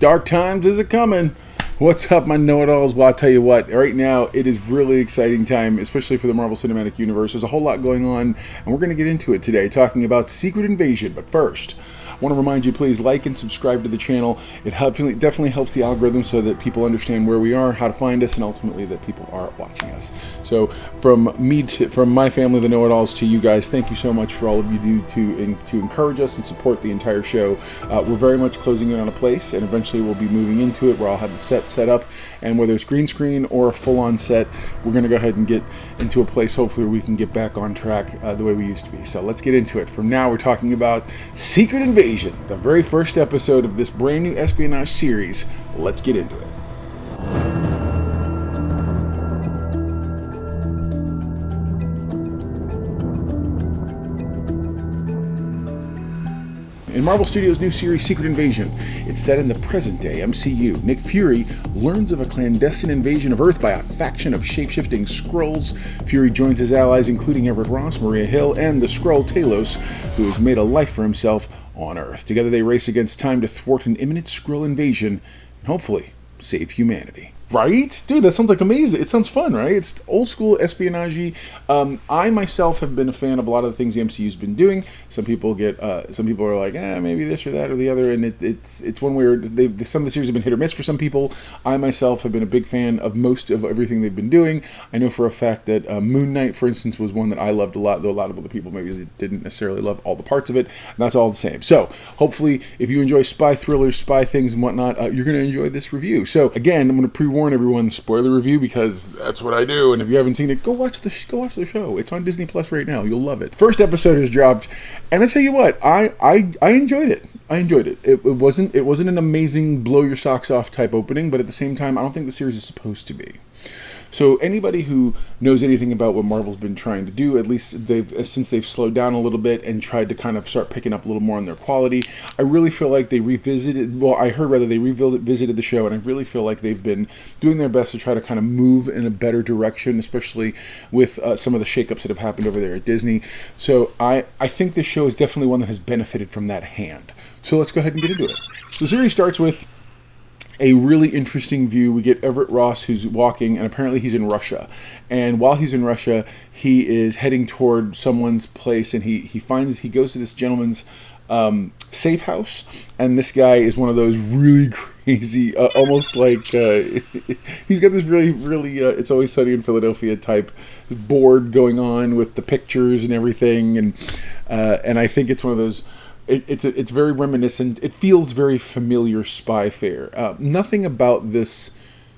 Dark times is a coming. What's up, my know-it-alls? Well, I'll tell you what, right now it is really exciting time, especially for the Marvel Cinematic Universe. There's a whole lot going on, and we're going to get into it today, talking about Secret Invasion. But first, I want to remind you, please like and subscribe to the channel. It definitely helps the algorithm so that people understand where we are, how to find us, and ultimately that people are watching us. So from my family, the know-it-alls, to you guys, thank you so much for all of you do to encourage us and support the entire show. We're very much closing in on a place, and eventually we'll be moving into it where I'll have the set up, and whether it's green screen or a full-on set, we're going to go ahead and get into a place hopefully we can get back on track the way we used to be. So let's get into it. From now, we're talking about Secret Invasion, the very first episode of this brand new espionage series. Let's get into it. In Marvel Studios' new series, Secret Invasion, it's set in the present-day MCU. Nick Fury learns of a clandestine invasion of Earth by a faction of shape-shifting Skrulls. Fury joins his allies, including Everett Ross, Maria Hill, and the Skrull Talos, who has made a life for himself on Earth. Together they race against time to thwart an imminent Skrull invasion and hopefully save humanity. Right? Dude, that sounds like amazing. It sounds fun, right? It's old school espionage. I myself have been a fan of a lot of the things the MCU's been doing. Some people are like, maybe this or that or the other, and it's one where some of the series have been hit or miss for some people. I myself have been a big fan of most of everything they've been doing. I know for a fact that Moon Knight, for instance, was one that I loved a lot, though a lot of other people maybe didn't necessarily love all the parts of it, and that's all the same. So, hopefully, if you enjoy spy thrillers, spy things and whatnot, you're going to enjoy this review. So, again, I'm going to pre-warn everyone the spoiler review because that's what I do, and if you haven't seen it, go watch the show. It's on Disney Plus right now. You'll love it. First episode has dropped, and I tell you what, I enjoyed it. It wasn't an amazing blow your socks off type opening, but at the same time, I don't think the series is supposed to be. So anybody who knows anything about what Marvel's been trying to do, at least since they've slowed down a little bit and tried to kind of start picking up a little more on their quality, I really feel like they revisited the show, and I really feel like they've been doing their best to try to kind of move in a better direction, especially with some of the shakeups that have happened over there at Disney. So I think this show is definitely one that has benefited from that hand. So let's go ahead and get into it. So the series starts with a really interesting view. We get Everett Ross, who's walking, and apparently he's in Russia. And while he's in Russia, he is heading toward someone's place, and he goes to this gentleman's safe house, and this guy is one of those really crazy, almost like he's got this really It's Always Sunny in Philadelphia type board going on with the pictures and everything, and I think it's one of those. It's very reminiscent. It feels very familiar spy fare. Nothing about this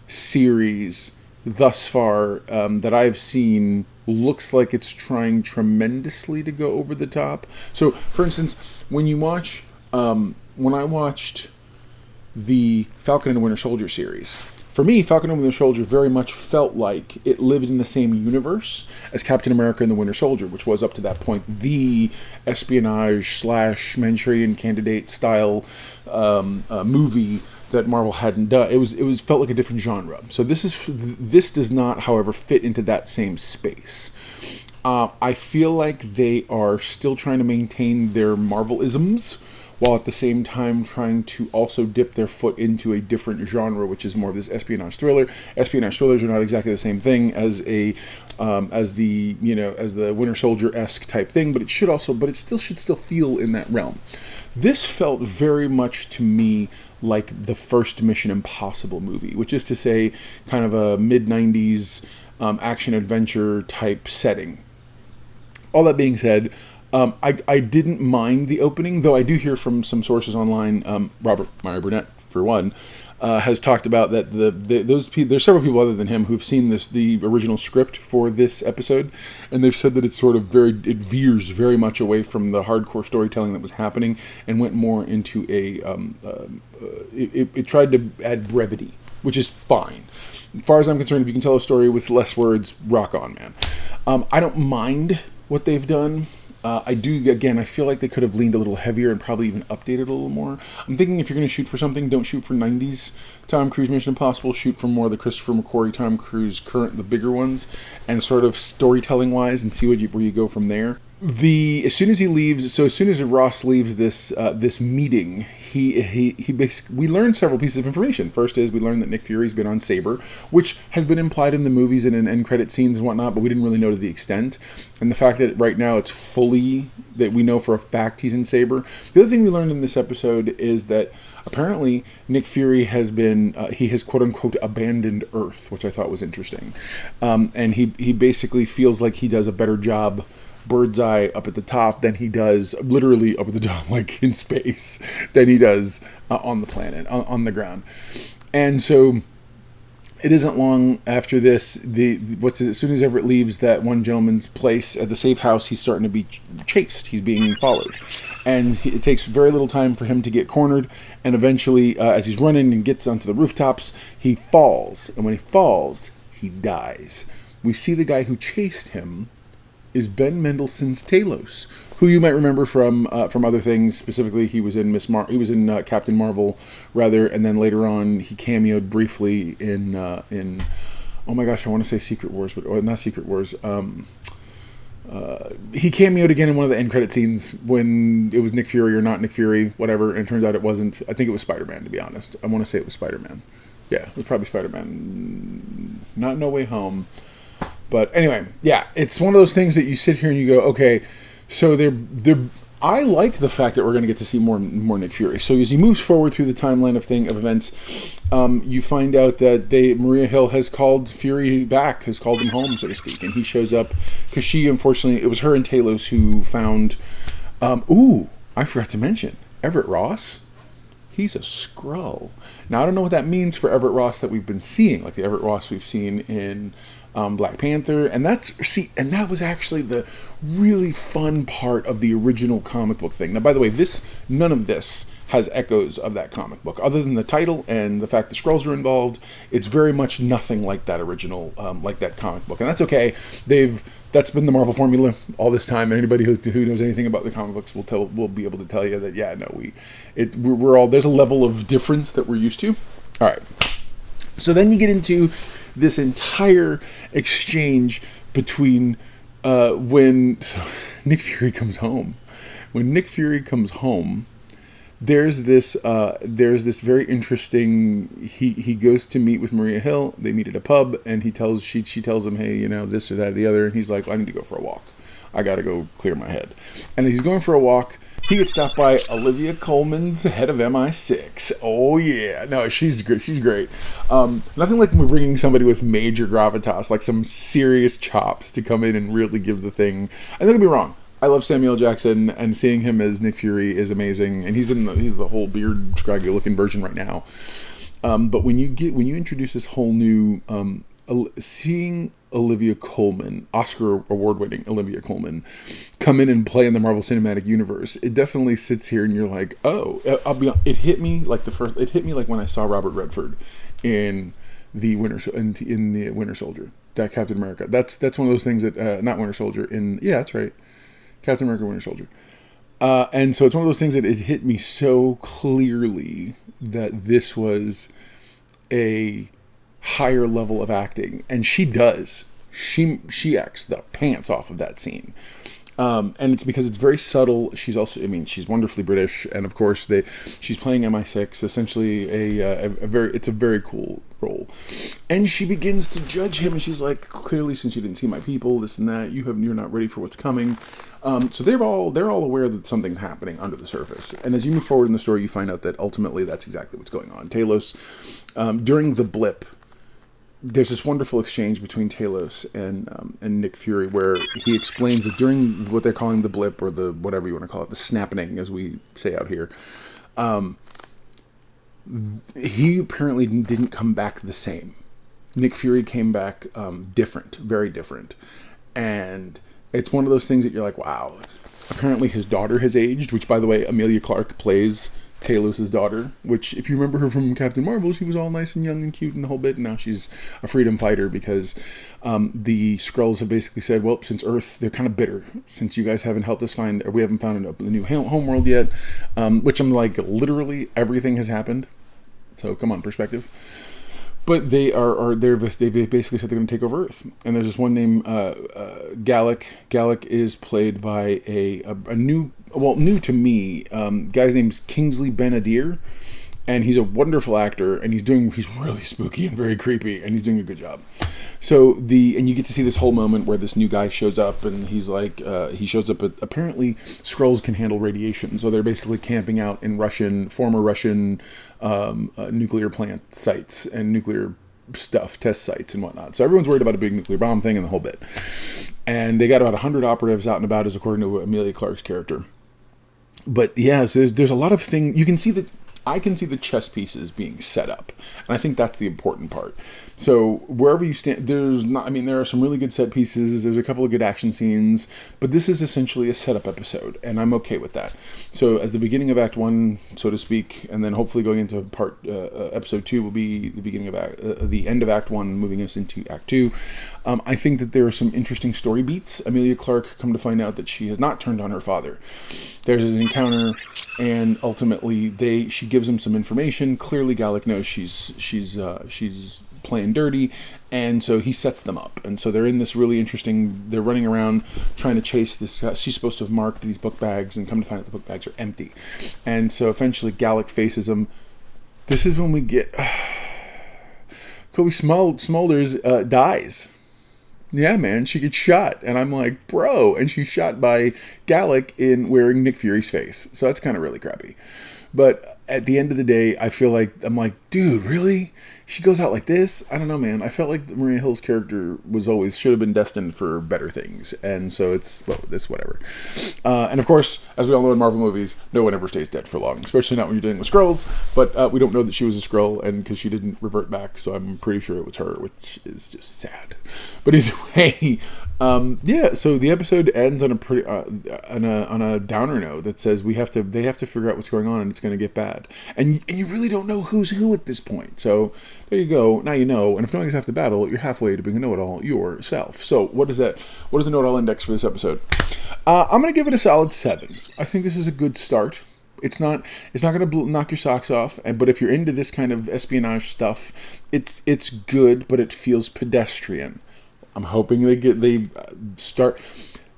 series thus far that I've seen looks like it's trying tremendously to go over the top. So, for instance, when I watched the Falcon and the Winter Soldier series, for me, Falcon and the Winter Soldier very much felt like it lived in the same universe as Captain America and the Winter Soldier, which was up to that point the espionage / Manchurian Candidate style movie that Marvel hadn't done. It felt like a different genre. So this does not, however, fit into that same space. I feel like they are still trying to maintain their Marvel-isms, while at the same time trying to also dip their foot into a different genre, which is more of this espionage thriller. Espionage thrillers are not exactly the same thing as the Winter Soldier-esque type thing, but it still should feel in that realm. This felt very much to me like the first Mission Impossible movie, which is to say, kind of a mid-90s action adventure type setting. All that being said, I didn't mind the opening, though I do hear from some sources online, Robert Meyer Burnett, for one, has talked about that there's several people other than him who've seen the original script for this episode, and they've said that it's sort of it veers very much away from the hardcore storytelling that was happening and went more into it tried to add brevity, which is fine. As far as I'm concerned, if you can tell a story with less words, rock on, man. I don't mind what they've done. I feel like they could have leaned a little heavier and probably even updated a little more. I'm thinking if you're going to shoot for something, don't shoot for 90s Tom Cruise Mission Impossible. Shoot for more of the Christopher McQuarrie, Tom Cruise, the bigger ones, and sort of storytelling-wise, and see where you go from there. as soon as he leaves, so as soon as Ross leaves this meeting, he basically, we learn several pieces of information. First is we learn that Nick Fury's been on Saber, which has been implied in the movies and in end credit scenes and whatnot, but we didn't really know to the extent. And the fact that right now it's fully, that we know for a fact he's in Saber. The other thing we learned in this episode is that apparently Nick Fury has been, he has quote unquote abandoned Earth, which I thought was interesting. And he basically feels like he does a better job bird's eye up at the top than he does literally up at the top, like in space, than he does on the planet, on the ground. And so it isn't long after this, as soon as Everett leaves that one gentleman's place at the safe house, he's starting to be chased. He's being followed. And it takes very little time for him to get cornered. And eventually, as he's running and gets onto the rooftops, he falls. And when he falls, he dies. We see the guy who chased him is Ben Mendelsohn's Talos, who you might remember from other things. Specifically, he was in Captain Marvel, rather, and then later on he cameoed briefly in oh my gosh, I want to say Secret Wars, but not Secret Wars. He cameoed again in one of the end credit scenes when it was Nick Fury or not Nick Fury, whatever. And it turns out it wasn't. I think it was Spider-Man, to be honest. I want to say it was Spider-Man. Yeah, it was probably Spider-Man. Not No Way Home. But anyway, yeah, it's one of those things that you sit here and you go, okay, so I like the fact that we're going to get to see more Nick Fury. So as he moves forward through the timeline of events, you find out that Maria Hill has called Fury back, has called him home, so to speak, and he shows up because she, unfortunately, it was her and Talos who found. I forgot to mention Everett Ross. He's a Skrull. Now I don't know what that means for Everett Ross that we've been seeing, like the Everett Ross we've seen in Black Panther, and that was actually the really fun part of the original comic book thing. Now, by the way, none of this has echoes of that comic book, other than the title and the fact the Skrulls are involved. It's very much nothing like that original, like that comic book, and that's okay. That's been the Marvel formula all this time, and anybody who knows anything about the comic books will be able to tell you that we're all, there's a level of difference that we're used to. All right, so then you get into this entire exchange between when Nick Fury comes home. When Nick Fury comes home, there's this very interesting. He goes to meet with Maria Hill. They meet at a pub, and she tells him, hey, this or that or the other, and he's like, I need to go for a walk. I gotta go clear my head. And as he's going for a walk, he gets stopped by Olivia Colman's head of MI6. Oh yeah, no, she's great. She's great. Nothing like we're bringing somebody with major gravitas, like some serious chops, to come in and really give the thing. And don't get me wrong, I love Samuel L. Jackson, and seeing him as Nick Fury is amazing. And he's the whole beard, scraggy looking version right now. But when you introduce this whole new seeing Olivia Colman, Oscar award-winning Olivia Colman, come in and play in the Marvel Cinematic Universe, it definitely sits here and you're like, oh, it hit me like when I saw Robert Redford in the Winter Soldier, that Captain America. That's one of those things that not Winter Soldier that's right, Captain America Winter Soldier. And so it's one of those things that it hit me so clearly that this was a higher level of acting, and she does. She acts the pants off of that scene, and it's because it's very subtle. She's also, she's wonderfully British, and of course she's playing MI6, essentially it's a very cool role. And she begins to judge him, and she's like, clearly, since you didn't see my people, this and that, you're not ready for what's coming. So they're all aware that something's happening under the surface. And as you move forward in the story, you find out that ultimately that's exactly what's going on. Talos, during the blip, there's this wonderful exchange between Talos and Nick Fury, where he explains that during what they're calling the blip, or the whatever you want to call it, the snapping, as we say out here, he apparently didn't come back the same. Nick Fury came back different, very different, and it's one of those things that you're like, wow. Apparently his daughter has aged, which, by the way, Emilia Clarke plays Talos' daughter, which, if you remember her from Captain Marvel, she was all nice and young and cute and the whole bit, and now she's a freedom fighter because the Skrulls have basically said, well, since Earth, they're kind of bitter, since you guys haven't helped us find, or we haven't found a new homeworld yet, which I'm like, literally everything has happened, so come on, perspective. But they've basically said they're going to take over Earth. And there's this one named G'iah. G'iah is played by a new to me, guy's name's Kingsley Ben-Adir. And he's a wonderful actor, and he's really spooky and very creepy, and he's doing a good job. So and you get to see this whole moment where this new guy shows up, and he's like, he shows up at, apparently Skrulls can handle radiation, so they're basically camping out in former Russian nuclear plant sites and nuclear stuff, test sites and whatnot. So everyone's worried about a big nuclear bomb thing and the whole bit. And they got about 100 operatives out and about, as according to Emilia Clarke's character. But yeah, so there's a lot of things you can see that. I can see the chess pieces being set up, and I think that's the important part. So wherever you stand, there are some really good set pieces. There's a couple of good action scenes, but this is essentially a setup episode, and I'm okay with that. So as the beginning of Act 1, so to speak, and then hopefully going into episode 2 will be the beginning of the end of Act 1, moving us into Act 2. I think that there are some interesting story beats. Emilia Clarke, come to find out that she has not turned on her father. There's an encounter, and ultimately she gives him some information. Clearly, G'iah knows she's playing dirty, and so he sets them up. And so they're in this really interesting. They're running around trying to chase this. She's supposed to have marked these book bags, and come to find out the book bags are empty. And so eventually, G'iah faces them. This is when we get Kobe Smulders dies. Yeah, man, she gets shot. And I'm like, bro. And she's shot by G'iah in wearing Nick Fury's face. So that's kind of really crappy. But at the end of the day, I'm like, dude, really? She goes out like this? I don't know, man. I felt like Maria Hill's character should have been destined for better things. And so it's whatever. And of course, as we all know in Marvel movies, no one ever stays dead for long, especially not when you're dealing with Skrulls. But we don't know that she was a Skrull, and because she didn't revert back, so I'm pretty sure it was her, which is just sad. But either way, so the episode ends on a downer note that says they have to figure out what's going on, and it's going to get bad. And you really don't know who's who at this point. So there you go. Now you know. And if knowing is half the battle, you're halfway to being a know-it-all yourself. So what is that? What is the know-it-all index for this episode? I'm going to give it a solid 7. I think this is a good start. It's not going to knock your socks off. But if you're into this kind of espionage stuff, it's good, but it feels pedestrian. I'm hoping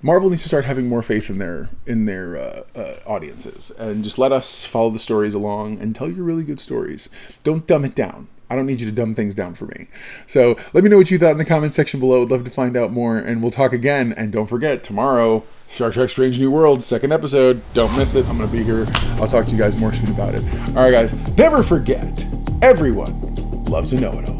Marvel needs to start having more faith in their audiences, and just let us follow the stories along and tell your really good stories. Don't dumb it down. I don't need you to dumb things down for me. So let me know what you thought in the comment section below. I'd love to find out more, and we'll talk again. And don't forget, tomorrow, Star Trek Strange New Worlds, 2nd episode. Don't miss it. I'm going to be here. I'll talk to you guys more soon about it. All right, guys. Never forget, everyone loves a know-it-all.